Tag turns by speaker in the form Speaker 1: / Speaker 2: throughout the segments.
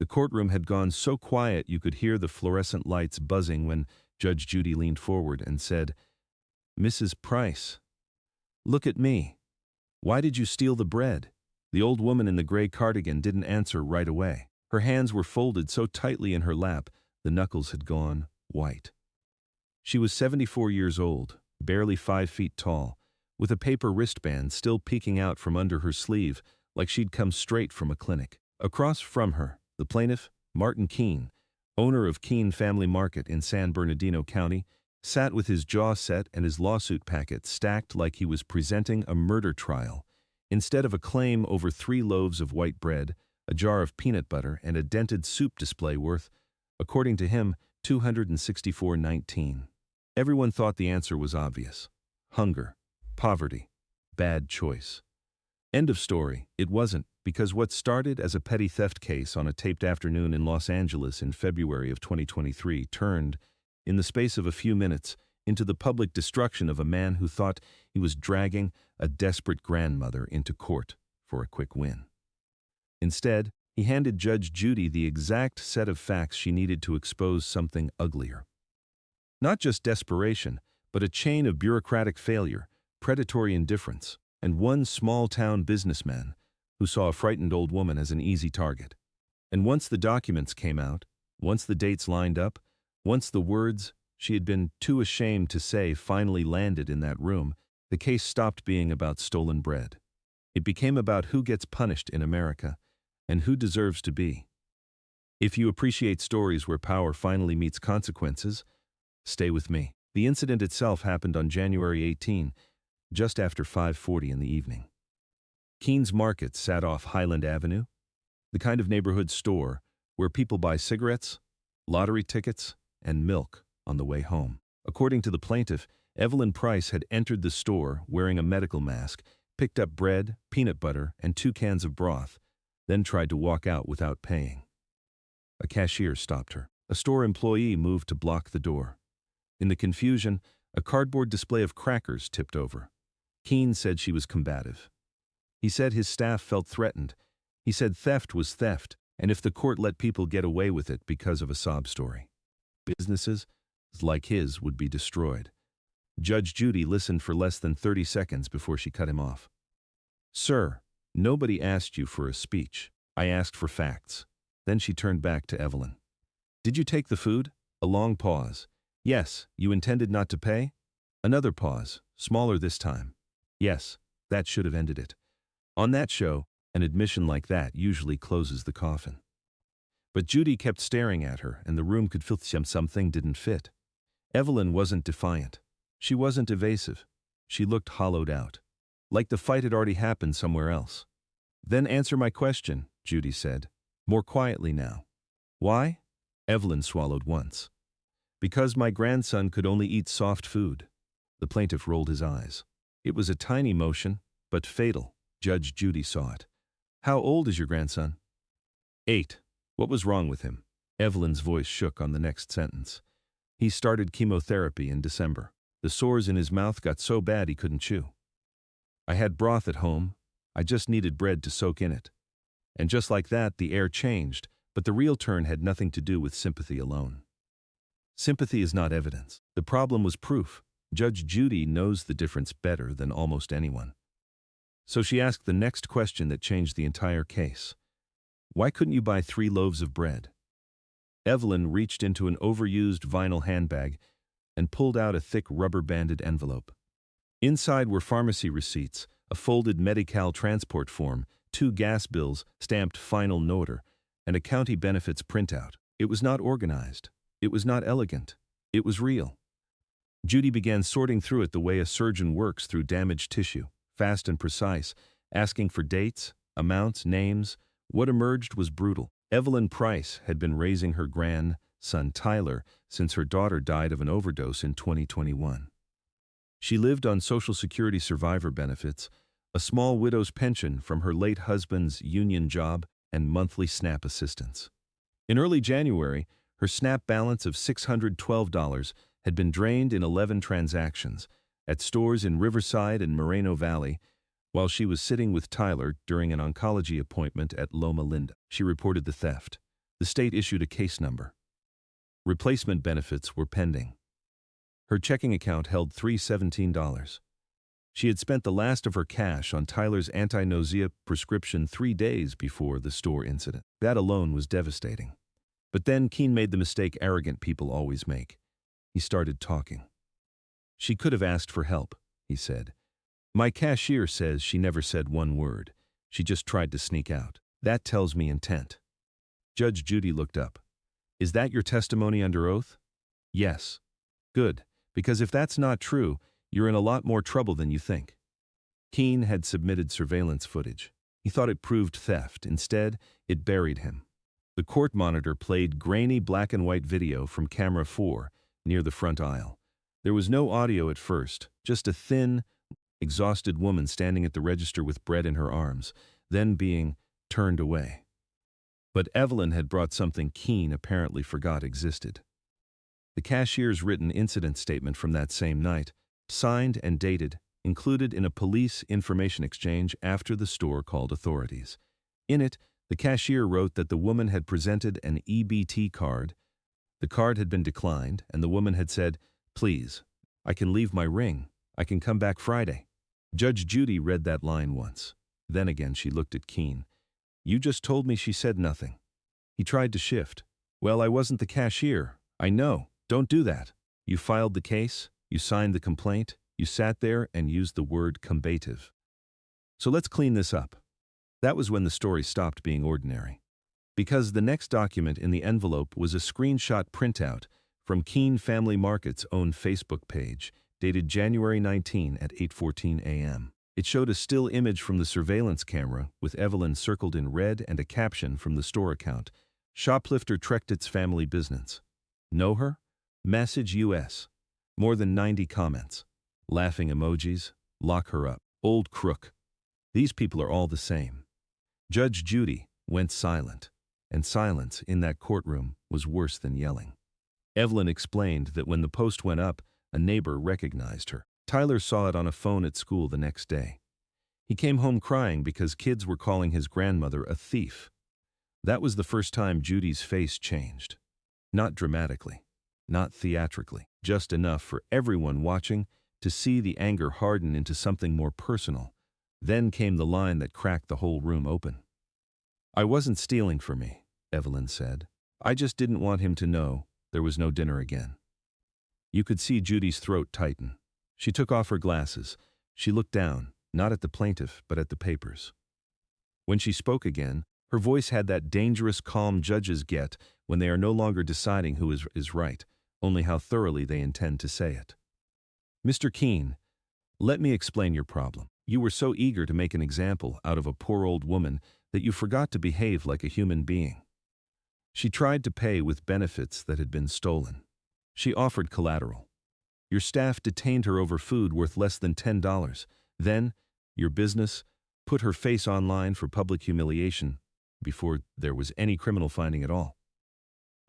Speaker 1: The courtroom had gone so quiet you could hear the fluorescent lights buzzing when Judge Judy leaned forward and said, "Mrs. Price, look at me. Why did you steal the bread?" The old woman in the gray cardigan didn't answer right away. Her hands were folded so tightly in her lap, the knuckles had gone white. She was 74 years old, barely 5 feet tall, with a paper wristband still peeking out from under her sleeve like she'd come straight from a clinic. Across from her, the plaintiff, Martin Keene, owner of Keene Family Market in San Bernardino County, sat with his jaw set and his lawsuit packet stacked like he was presenting a murder trial, instead of a claim over 3 loaves of white bread, a jar of peanut butter, and a dented soup display worth, according to him, $264.19. Everyone thought the answer was obvious. Hunger, poverty, bad choice. End of story. It wasn't, because what started as a petty theft case on a taped afternoon in Los Angeles in February of 2023 turned, in the space of a few minutes, into the public destruction of a man who thought he was dragging a desperate grandmother into court for a quick win. Instead, he handed Judge Judy the exact set of facts she needed to expose something uglier. Not just desperation, but a chain of bureaucratic failure, predatory indifference, and one small-town businessman who saw a frightened old woman as an easy target. And once the documents came out, once the dates lined up, once the words she had been too ashamed to say finally landed in that room, the case stopped being about stolen bread. It became about who gets punished in America and who deserves to be. If you appreciate stories where power finally meets consequences, stay with me. The incident itself happened on January 18, just after 5:40 in the evening. Keene's Market sat off Highland Avenue, the kind of neighborhood store where people buy cigarettes, lottery tickets, and milk on the way home. According to the plaintiff, Evelyn Price had entered the store wearing a medical mask, picked up bread, peanut butter, and 2 cans of broth, then tried to walk out without paying. A cashier stopped her. A store employee moved to block the door. In the confusion, a cardboard display of crackers tipped over. Keene said she was combative. He said his staff felt threatened. He said theft was theft, and if the court let people get away with it because of a sob story, businesses like his would be destroyed. Judge Judy listened for less than 30 seconds before she cut him off. "Sir, nobody asked you for a speech. I asked for facts." Then she turned back to Evelyn. "Did you take the food?" A long pause. "Yes. You intended not to pay?" Another pause, smaller this time. "Yes." That should have ended it. On that show, an admission like that usually closes the coffin. But Judy kept staring at her, and the room could feel something didn't fit. Evelyn wasn't defiant. She wasn't evasive. She looked hollowed out, like the fight had already happened somewhere else. "Then answer my question," Judy said, more quietly now. "Why?" Evelyn swallowed once. "Because my grandson could only eat soft food." The plaintiff rolled his eyes. It was a tiny motion, but fatal. Judge Judy saw it. "How old is your grandson?" 8. What was wrong with him? Evelyn's voice shook on the next sentence. "He started chemotherapy in December. The sores in his mouth got so bad he couldn't chew. I had broth at home. I just needed bread to soak in it." And just like that, the air changed, but the real turn had nothing to do with sympathy alone. Sympathy is not evidence. The problem was proof. Judge Judy knows the difference better than almost anyone. So she asked the next question that changed the entire case. "Why couldn't you buy 3 loaves of bread?" Evelyn reached into an overused vinyl handbag and pulled out a thick rubber-banded envelope. Inside were pharmacy receipts, a folded Medi-Cal transport form, 2 gas bills stamped final noter, and a county benefits printout. It was not organized. It was not elegant. It was real. Judy began sorting through it the way a surgeon works through damaged tissue, fast and precise, asking for dates, amounts, names. What emerged was brutal. Evelyn Price had been raising her grandson Tyler since her daughter died of an overdose in 2021. She lived on Social Security survivor benefits, a small widow's pension from her late husband's union job, and monthly SNAP assistance. In early January, her SNAP balance of $612 had been drained in 11 transactions at stores in Riverside and Moreno Valley while she was sitting with Tyler during an oncology appointment at Loma Linda. She reported the theft. The state issued a case number. Replacement benefits were pending. Her checking account held $317. She had spent the last of her cash on Tyler's anti-nausea prescription 3 days before the store incident. That alone was devastating. But then Keene made the mistake arrogant people always make. He started talking. She could have asked for help, he said. My cashier says she never said one word. She just tried to sneak out. That tells me intent. Judge Judy looked up. Is that your testimony under oath? Yes. Good, because if that's not true, you're in a lot more trouble than you think. Keene had submitted surveillance footage. He thought it proved theft. Instead, it buried him. The court monitor played grainy black and white video from camera 4 near the front aisle. There was no audio at first, just a thin, exhausted woman standing at the register with bread in her arms, then being turned away. But Evelyn had brought something Keene apparently forgot existed. The cashier's written incident statement from that same night, signed and dated, included in a police information exchange after the store called authorities. In it, the cashier wrote that the woman had presented an EBT card. The card had been declined, and the woman had said, "Please, I can leave my ring. I can come back Friday." Judge Judy read that line once. Then again she looked at Keene. You just told me she said nothing. He tried to shift. Well, I wasn't the cashier. I know. Don't do that. You filed the case. You signed the complaint. You sat there and used the word combative. So let's clean this up. That was when the story stopped being ordinary. Because the next document in the envelope was a screenshot printout from Keene Family Market's own Facebook page, dated January 19 at 8:14 a.m. It showed a still image from the surveillance camera with Evelyn circled in red and a caption from the store account. Shoplifter trekked its family business. Know her? Message US. More than 90 comments. Laughing emojis. Lock her up. Old crook. These people are all the same. Judge Judy went silent, and silence in that courtroom was worse than yelling. Evelyn explained that when the post went up, a neighbor recognized her. Tyler saw it on a phone at school the next day. He came home crying because kids were calling his grandmother a thief. That was the first time Judy's face changed. Not dramatically, not theatrically, just enough for everyone watching to see the anger harden into something more personal. Then came the line that cracked the whole room open. I wasn't stealing for me, Evelyn said. I just didn't want him to know there was no dinner again. You could see Judy's throat tighten. She took off her glasses. She looked down, not at the plaintiff, but at the papers. When she spoke again, her voice had that dangerous calm judges get when they are no longer deciding who is right, only how thoroughly they intend to say it. Mr. Keene, let me explain your problem. You were so eager to make an example out of a poor old woman that you forgot to behave like a human being. She tried to pay with benefits that had been stolen. She offered collateral. Your staff detained her over food worth less than $10. Then, your business put her face online for public humiliation before there was any criminal finding at all.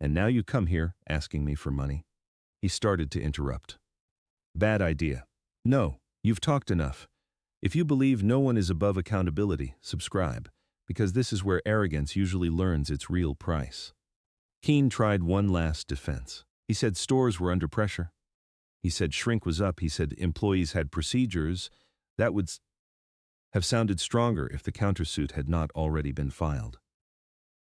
Speaker 1: And now you come here asking me for money. He started to interrupt. Bad idea. No, you've talked enough. If you believe no one is above accountability, subscribe, because this is where arrogance usually learns its real price. Keene tried one last defense. He said stores were under pressure. He said shrink was up. He said employees had procedures. That would have sounded stronger if the countersuit had not already been filed.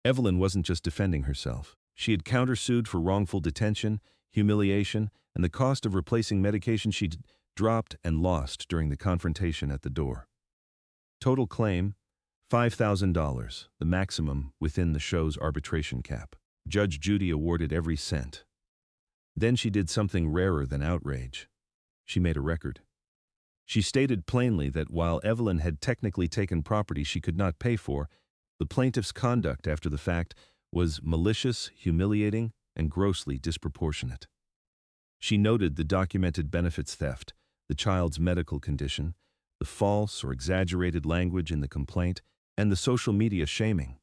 Speaker 1: Evelyn wasn't just defending herself. She had countersued for wrongful detention, humiliation, and the cost of replacing medication she'd dropped and lost during the confrontation at the door. Total claim, $5,000, the maximum within the show's arbitration cap. Judge Judy awarded every cent. Then she did something rarer than outrage. She made a record. She stated plainly that while Evelyn had technically taken property she could not pay for, the plaintiff's conduct after the fact was malicious, humiliating, and grossly disproportionate. She noted the documented benefits theft, the child's medical condition, the false or exaggerated language in the complaint, and the social media shaming.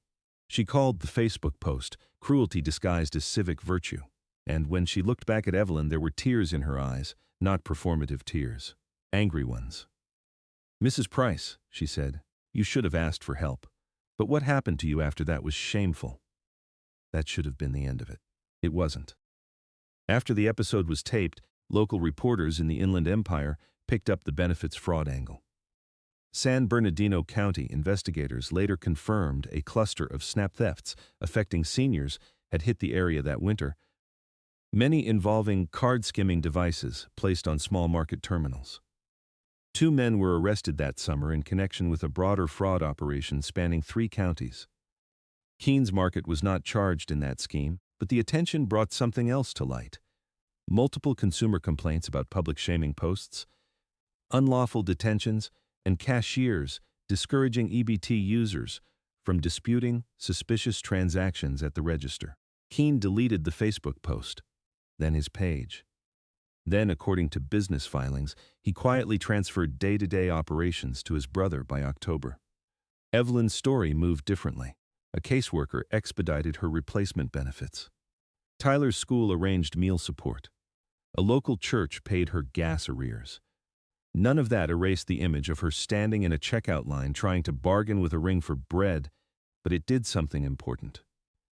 Speaker 1: She called the Facebook post cruelty disguised as civic virtue. And when she looked back at Evelyn, there were tears in her eyes, not performative tears, angry ones. Mrs. Price, she said, you should have asked for help. But what happened to you after that was shameful. That should have been the end of it. It wasn't. After the episode was taped, local reporters in the Inland Empire picked up the benefits fraud angle. San Bernardino County investigators later confirmed a cluster of snap thefts affecting seniors had hit the area that winter, many involving card-skimming devices placed on small market terminals. 2 men were arrested that summer in connection with a broader fraud operation spanning 3 counties. Keene's Market was not charged in that scheme, but the attention brought something else to light. Multiple consumer complaints about public shaming posts, unlawful detentions, and cashiers discouraging EBT users from disputing suspicious transactions at the register. Keene deleted the Facebook post, then his page. Then, according to business filings, he quietly transferred day-to-day operations to his brother by October. Evelyn's story moved differently. A caseworker expedited her replacement benefits. Tyler's school arranged meal support. A local church paid her gas arrears. None of that erased the image of her standing in a checkout line trying to bargain with a ring for bread, but it did something important.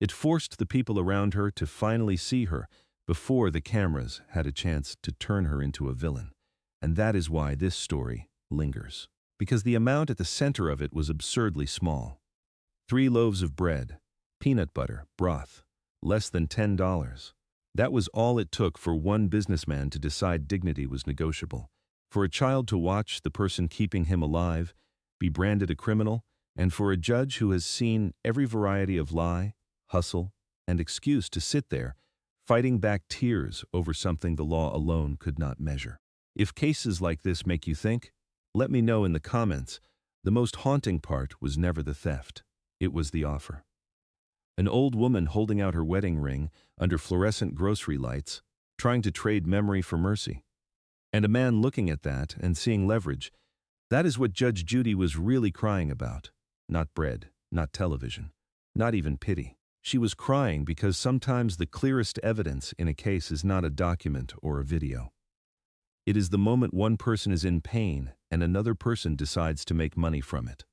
Speaker 1: It forced the people around her to finally see her before the cameras had a chance to turn her into a villain. And that is why this story lingers. Because the amount at the center of it was absurdly small. 3 loaves of bread, peanut butter, broth, less than $10. That was all it took for one businessman to decide dignity was negotiable. For a child to watch the person keeping him alive be branded a criminal, and for a judge who has seen every variety of lie, hustle, and excuse to sit there, fighting back tears over something the law alone could not measure. If cases like this make you think, let me know in the comments. The most haunting part was never the theft. It was the offer. An old woman holding out her wedding ring under fluorescent grocery lights, trying to trade memory for mercy. And a man looking at that and seeing leverage. That is what Judge Judy was really crying about. Not bread, not television, not even pity. She was crying because sometimes the clearest evidence in a case is not a document or a video. It is the moment one person is in pain and another person decides to make money from it.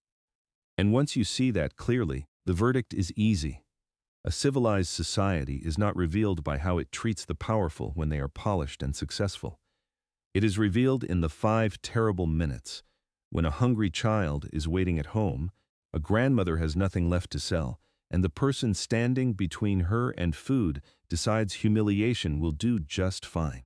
Speaker 1: And once you see that clearly, the verdict is easy. A civilized society is not revealed by how it treats the powerful when they are polished and successful. It is revealed in the 5 terrible minutes when a hungry child is waiting at home, a grandmother has nothing left to sell, and the person standing between her and food decides humiliation will do just fine.